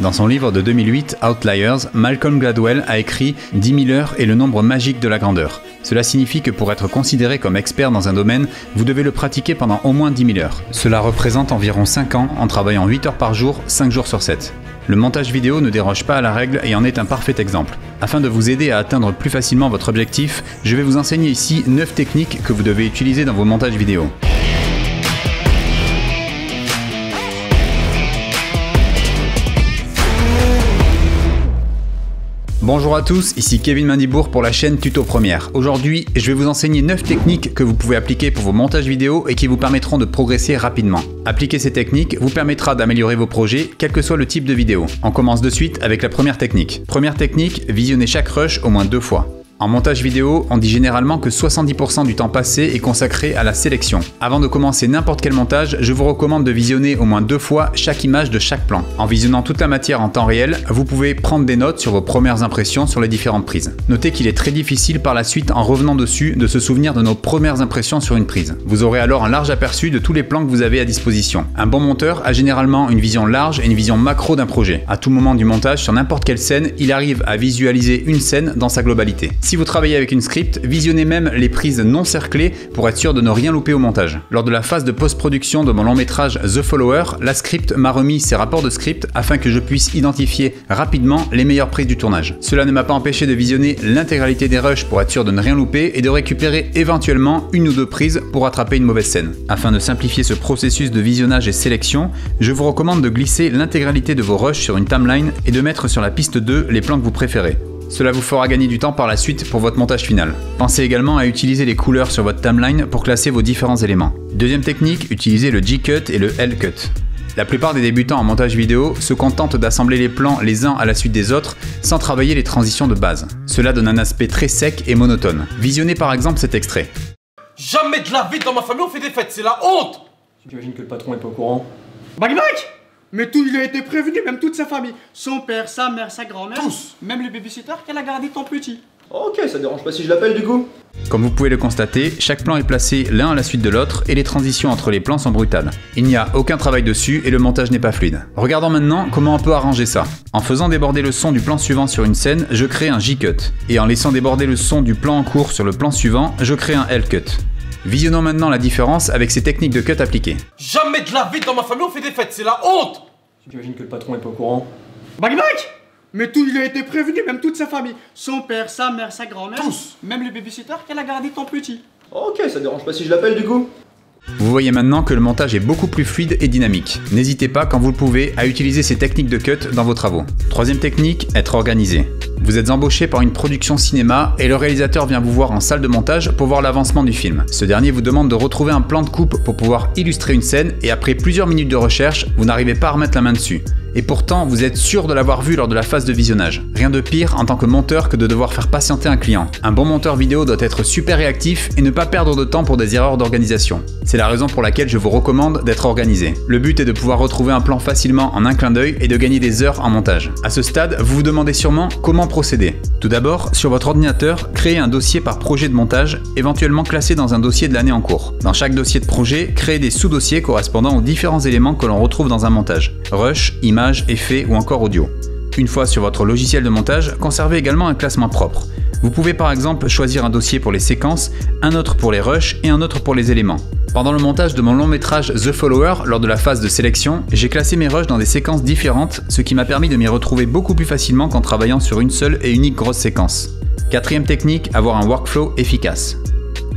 Dans son livre de 2008, Outliers, Malcolm Gladwell a écrit « 10 000 heures est le nombre magique de la grandeur ». Cela signifie que pour être considéré comme expert dans un domaine, vous devez le pratiquer pendant au moins 10 000 heures. Cela représente environ 5 ans en travaillant 8 heures par jour, 5 jours sur 7. Le montage vidéo ne déroge pas à la règle et en est un parfait exemple. Afin de vous aider à atteindre plus facilement votre objectif, je vais vous enseigner ici 9 techniques que vous devez utiliser dans vos montages vidéo. Bonjour à tous, ici Kevin Mandibour pour la chaîne Tuto Première. Aujourd'hui, je vais vous enseigner 9 techniques que vous pouvez appliquer pour vos montages vidéo et qui vous permettront de progresser rapidement. Appliquer ces techniques vous permettra d'améliorer vos projets, quel que soit le type de vidéo. On commence de suite avec la première technique. Première technique, visionnez chaque rush au moins 2 fois. En montage vidéo, on dit généralement que 70% du temps passé est consacré à la sélection. Avant de commencer n'importe quel montage, je vous recommande de visionner au moins 2 fois chaque image de chaque plan. En visionnant toute la matière en temps réel, vous pouvez prendre des notes sur vos premières impressions sur les différentes prises. Notez qu'il est très difficile par la suite, en revenant dessus, de se souvenir de nos premières impressions sur une prise. Vous aurez alors un large aperçu de tous les plans que vous avez à disposition. Un bon monteur a généralement une vision large et une vision macro d'un projet. À tout moment du montage, sur n'importe quelle scène, il arrive à visualiser une scène dans sa globalité. Si vous travaillez avec une script, visionnez même les prises non cerclées pour être sûr de ne rien louper au montage. Lors de la phase de post-production de mon long métrage The Follower, la script m'a remis ses rapports de script afin que je puisse identifier rapidement les meilleures prises du tournage. Cela ne m'a pas empêché de visionner l'intégralité des rushs pour être sûr de ne rien louper et de récupérer éventuellement une ou deux prises pour attraper une mauvaise scène. Afin de simplifier ce processus de visionnage et sélection, je vous recommande de glisser l'intégralité de vos rushs sur une timeline et de mettre sur la piste 2 les plans que vous préférez. Cela vous fera gagner du temps par la suite pour votre montage final. Pensez également à utiliser les couleurs sur votre timeline pour classer vos différents éléments. Deuxième technique, utilisez le G-Cut et le L-Cut. La plupart des débutants en montage vidéo se contentent d'assembler les plans les uns à la suite des autres sans travailler les transitions de base. Cela donne un aspect très sec et monotone. Visionnez par exemple cet extrait. Jamais de la vie dans ma famille on fait des fêtes, c'est la honte! J'imagine que le patron est pas au courant. Bac mais tout, il a été prévenu, même toute sa famille. Son père, sa mère, sa grand-mère. Tous. Même le babysitter qu'elle a gardé ton petit. Ok, ça dérange pas si je l'appelle du coup. Comme vous pouvez le constater, chaque plan est placé l'un à la suite de l'autre et les transitions entre les plans sont brutales. Il n'y a aucun travail dessus et le montage n'est pas fluide. Regardons maintenant comment on peut arranger ça. En faisant déborder le son du plan suivant sur une scène, je crée un J-Cut. Et en laissant déborder le son du plan en cours sur le plan suivant, je crée un L-Cut. Visionnons maintenant la différence avec ces techniques de cut appliquées. Jamais de la vie dans ma famille on fait des fêtes, c'est la honte! J'imagine que le patron est pas au courant. Bac mais tout, il a été prévenu, même toute sa famille. Son père, sa mère, sa grand-mère. Tous. Même le babysitter qu'elle a gardé ton petit. Ok, ça dérange pas si je l'appelle du coup. Vous voyez maintenant que le montage est beaucoup plus fluide et dynamique. N'hésitez pas, quand vous le pouvez, à utiliser ces techniques de cut dans vos travaux. Troisième technique, être organisé. Vous êtes embauché par une production cinéma et le réalisateur vient vous voir en salle de montage pour voir l'avancement du film. Ce dernier vous demande de retrouver un plan de coupe pour pouvoir illustrer une scène et après plusieurs minutes de recherche, vous n'arrivez pas à remettre la main dessus. Et pourtant, vous êtes sûr de l'avoir vu lors de la phase de visionnage. Rien de pire en tant que monteur que de devoir faire patienter un client. Un bon monteur vidéo doit être super réactif et ne pas perdre de temps pour des erreurs d'organisation. C'est la raison pour laquelle je vous recommande d'être organisé. Le but est de pouvoir retrouver un plan facilement en un clin d'œil et de gagner des heures en montage. À ce stade, vous vous demandez sûrement comment procéder. Tout d'abord, sur votre ordinateur, créez un dossier par projet de montage, éventuellement classé dans un dossier de l'année en cours. Dans chaque dossier de projet, créez des sous-dossiers correspondant aux différents éléments que l'on retrouve dans un montage. Rush, image, effets ou encore audio. Une fois sur votre logiciel de montage, conservez également un classement propre. Vous pouvez par exemple choisir un dossier pour les séquences, un autre pour les rushs et un autre pour les éléments. Pendant le montage de mon long métrage The Follower, lors de la phase de sélection, j'ai classé mes rushs dans des séquences différentes, ce qui m'a permis de m'y retrouver beaucoup plus facilement qu'en travaillant sur une seule et unique grosse séquence. Quatrième technique, avoir un workflow efficace.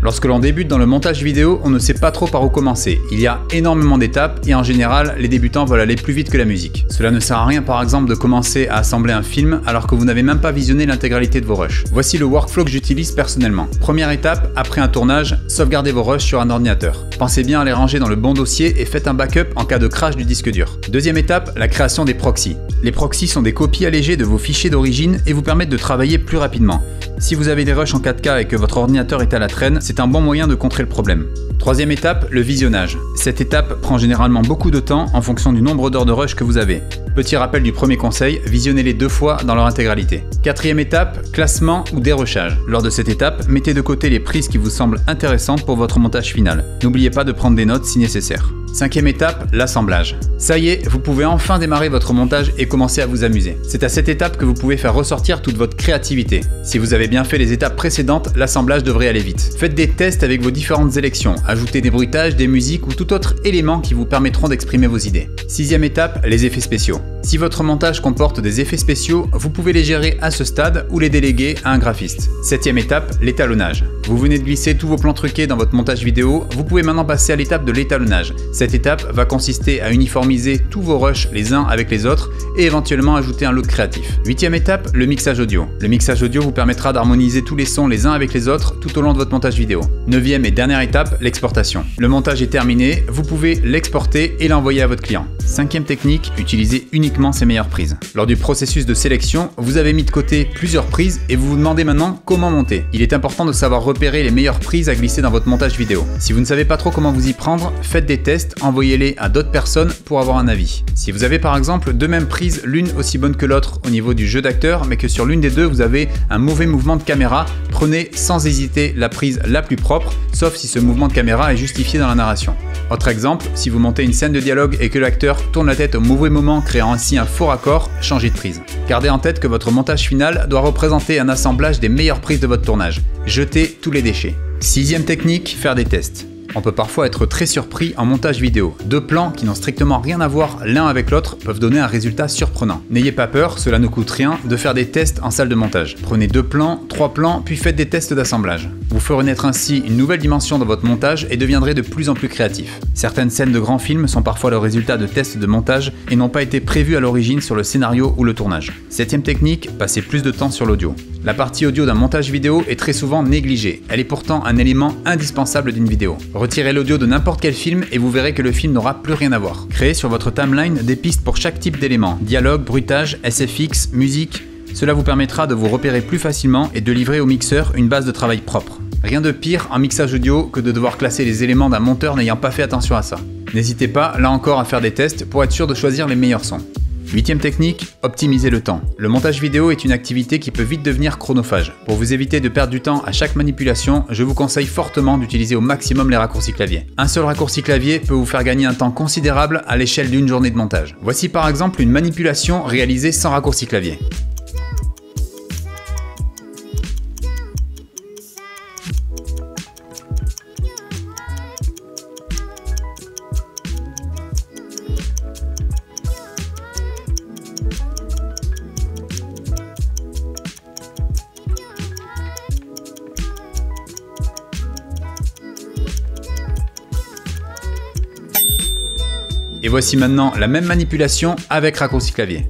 Lorsque l'on débute dans le montage vidéo, on ne sait pas trop par où commencer. Il y a énormément d'étapes et en général, les débutants veulent aller plus vite que la musique. Cela ne sert à rien par exemple de commencer à assembler un film alors que vous n'avez même pas visionné l'intégralité de vos rushs. Voici le workflow que j'utilise personnellement. Première étape, après un tournage, sauvegardez vos rushs sur un ordinateur. Pensez bien à les ranger dans le bon dossier et faites un backup en cas de crash du disque dur. Deuxième étape, la création des proxys. Les proxys sont des copies allégées de vos fichiers d'origine et vous permettent de travailler plus rapidement. Si vous avez des rushs en 4K et que votre ordinateur est à la traîne, c'est un bon moyen de contrer le problème. Troisième étape, le visionnage. Cette étape prend généralement beaucoup de temps en fonction du nombre d'heures de rush que vous avez. Petit rappel du premier conseil, visionnez-les 2 fois dans leur intégralité. Quatrième étape, classement ou dérochage. Lors de cette étape, mettez de côté les prises qui vous semblent intéressantes pour votre montage final. N'oubliez pas de prendre des notes si nécessaire. 5e étape, l'assemblage. Ça y est, vous pouvez enfin démarrer votre montage et commencer à vous amuser. C'est à cette étape que vous pouvez faire ressortir toute votre créativité. Si vous avez bien fait les étapes précédentes, l'assemblage devrait aller vite. Faites des tests avec vos différentes élections, ajoutez des bruitages, des musiques ou tout autre élément qui vous permettront d'exprimer vos idées. 6e étape, les effets spéciaux. Si votre montage comporte des effets spéciaux, vous pouvez les gérer à ce stade ou les déléguer à un graphiste. 7e étape, l'étalonnage. Vous venez de glisser tous vos plans truqués dans votre montage vidéo, vous pouvez maintenant passer à l'étape de l'étalonnage. Cette étape va consister à uniformiser tous vos rushs les uns avec les autres et éventuellement ajouter un look créatif. 8e étape, le mixage audio. Le mixage audio vous permettra d'harmoniser tous les sons les uns avec les autres tout au long de votre montage vidéo. 9e et dernière étape, l'exportation. Le montage est terminé, vous pouvez l'exporter et l'envoyer à votre client. 5e technique, utilisez uniquement ses meilleures prises. Lors du processus de sélection, vous avez mis de côté plusieurs prises et vous vous demandez maintenant comment monter. Il est important de savoir repérer les meilleures prises à glisser dans votre montage vidéo. Si vous ne savez pas trop comment vous y prendre, faites des tests, envoyez-les à d'autres personnes pour avoir un avis. Si vous avez par exemple deux mêmes prises, l'une aussi bonne que l'autre au niveau du jeu d'acteur, mais que sur l'une des deux vous avez un mauvais mouvement de caméra, prenez sans hésiter la prise la plus propre, sauf si ce mouvement de caméra est justifié dans la narration. Autre exemple, si vous montez une scène de dialogue et que l'acteur tourne la tête au mauvais moment, créant ainsi un faux raccord, changez de prise. Gardez en tête que votre montage final doit représenter un assemblage des meilleures prises de votre tournage. Jetez tous les déchets. 6e technique, faire des tests. On peut parfois être très surpris en montage vidéo. Deux plans qui n'ont strictement rien à voir l'un avec l'autre peuvent donner un résultat surprenant. N'ayez pas peur, cela ne coûte rien de faire des tests en salle de montage. Prenez 2 plans, 3 plans, puis faites des tests d'assemblage. Vous ferez naître ainsi une nouvelle dimension dans votre montage et deviendrez de plus en plus créatif. Certaines scènes de grands films sont parfois le résultat de tests de montage et n'ont pas été prévues à l'origine sur le scénario ou le tournage. 7e technique, passez plus de temps sur l'audio. La partie audio d'un montage vidéo est très souvent négligée. Elle est pourtant un élément indispensable d'une vidéo. Retirez l'audio de n'importe quel film et vous verrez que le film n'aura plus rien à voir. Créez sur votre timeline des pistes pour chaque type d'élément. Dialogue, bruitage, SFX, musique. Cela vous permettra de vous repérer plus facilement et de livrer au mixeur une base de travail propre. Rien de pire en mixage audio que de devoir classer les éléments d'un monteur n'ayant pas fait attention à ça. N'hésitez pas, là encore, à faire des tests pour être sûr de choisir les meilleurs sons. 8e technique, optimiser le temps. Le montage vidéo est une activité qui peut vite devenir chronophage. Pour vous éviter de perdre du temps à chaque manipulation, je vous conseille fortement d'utiliser au maximum les raccourcis clavier. Un seul raccourci clavier peut vous faire gagner un temps considérable à l'échelle d'une journée de montage. Voici par exemple une manipulation réalisée sans raccourci clavier. Et voici maintenant la même manipulation avec raccourci clavier.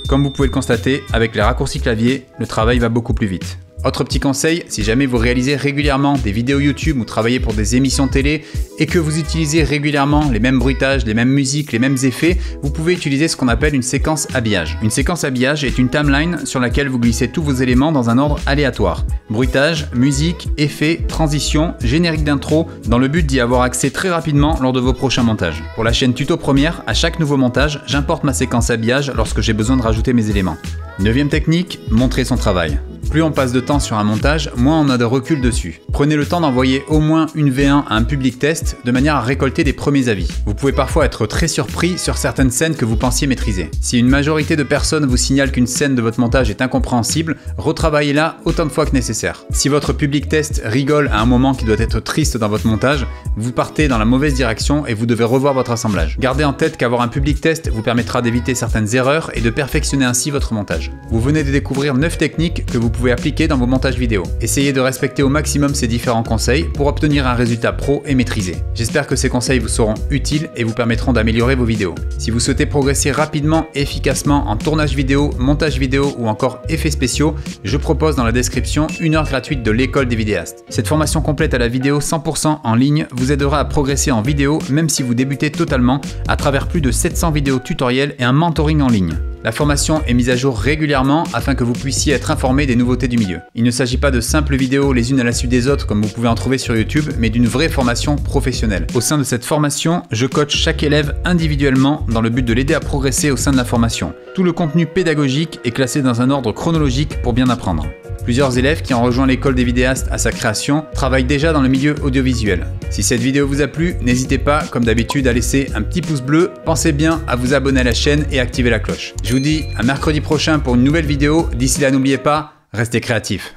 Comme vous pouvez le constater, avec les raccourcis clavier, le travail va beaucoup plus vite. Autre petit conseil, si jamais vous réalisez régulièrement des vidéos YouTube ou travaillez pour des émissions télé et que vous utilisez régulièrement les mêmes bruitages, les mêmes musiques, les mêmes effets, vous pouvez utiliser ce qu'on appelle une séquence habillage. Une séquence habillage est une timeline sur laquelle vous glissez tous vos éléments dans un ordre aléatoire. Bruitage, musique, effets, transition, générique d'intro, dans le but d'y avoir accès très rapidement lors de vos prochains montages. Pour la chaîne Tuto Première, à chaque nouveau montage, j'importe ma séquence habillage lorsque j'ai besoin de rajouter mes éléments. 9e technique, montrer son travail. Plus on passe de temps sur un montage, moins on a de recul dessus. Prenez le temps d'envoyer au moins une V1 à un public test de manière à récolter des premiers avis. Vous pouvez parfois être très surpris sur certaines scènes que vous pensiez maîtriser. Si une majorité de personnes vous signalent qu'une scène de votre montage est incompréhensible, retravaillez-la autant de fois que nécessaire. Si votre public test rigole à un moment qui doit être triste dans votre montage, vous partez dans la mauvaise direction et vous devez revoir votre assemblage. Gardez en tête qu'avoir un public test vous permettra d'éviter certaines erreurs et de perfectionner ainsi votre montage. Vous venez de découvrir 9 techniques que vous pouvez appliquer dans vos montages vidéo. Essayez de respecter au maximum ces différents conseils pour obtenir un résultat pro et maîtrisé. J'espère que ces conseils vous seront utiles et vous permettront d'améliorer vos vidéos. Si vous souhaitez progresser rapidement et efficacement en tournage vidéo, montage vidéo ou encore effets spéciaux, je propose dans la description une heure gratuite de l'école des vidéastes. Cette formation complète à la vidéo 100% en ligne vous aidera à progresser en vidéo même si vous débutez totalement à travers plus de 700 vidéos tutoriels et un mentoring en ligne. La formation est mise à jour régulièrement afin que vous puissiez être informé des nouveautés du milieu. Il ne s'agit pas de simples vidéos les unes à la suite des autres comme vous pouvez en trouver sur YouTube, mais d'une vraie formation professionnelle. Au sein de cette formation, je coach chaque élève individuellement dans le but de l'aider à progresser au sein de la formation. Tout le contenu pédagogique est classé dans un ordre chronologique pour bien apprendre. Plusieurs élèves qui ont rejoint l'école des vidéastes à sa création travaillent déjà dans le milieu audiovisuel. Si cette vidéo vous a plu, n'hésitez pas, comme d'habitude, à laisser un petit pouce bleu. Pensez bien à vous abonner à la chaîne et activer la cloche. Je vous dis à mercredi prochain pour une nouvelle vidéo. D'ici là, n'oubliez pas, restez créatifs.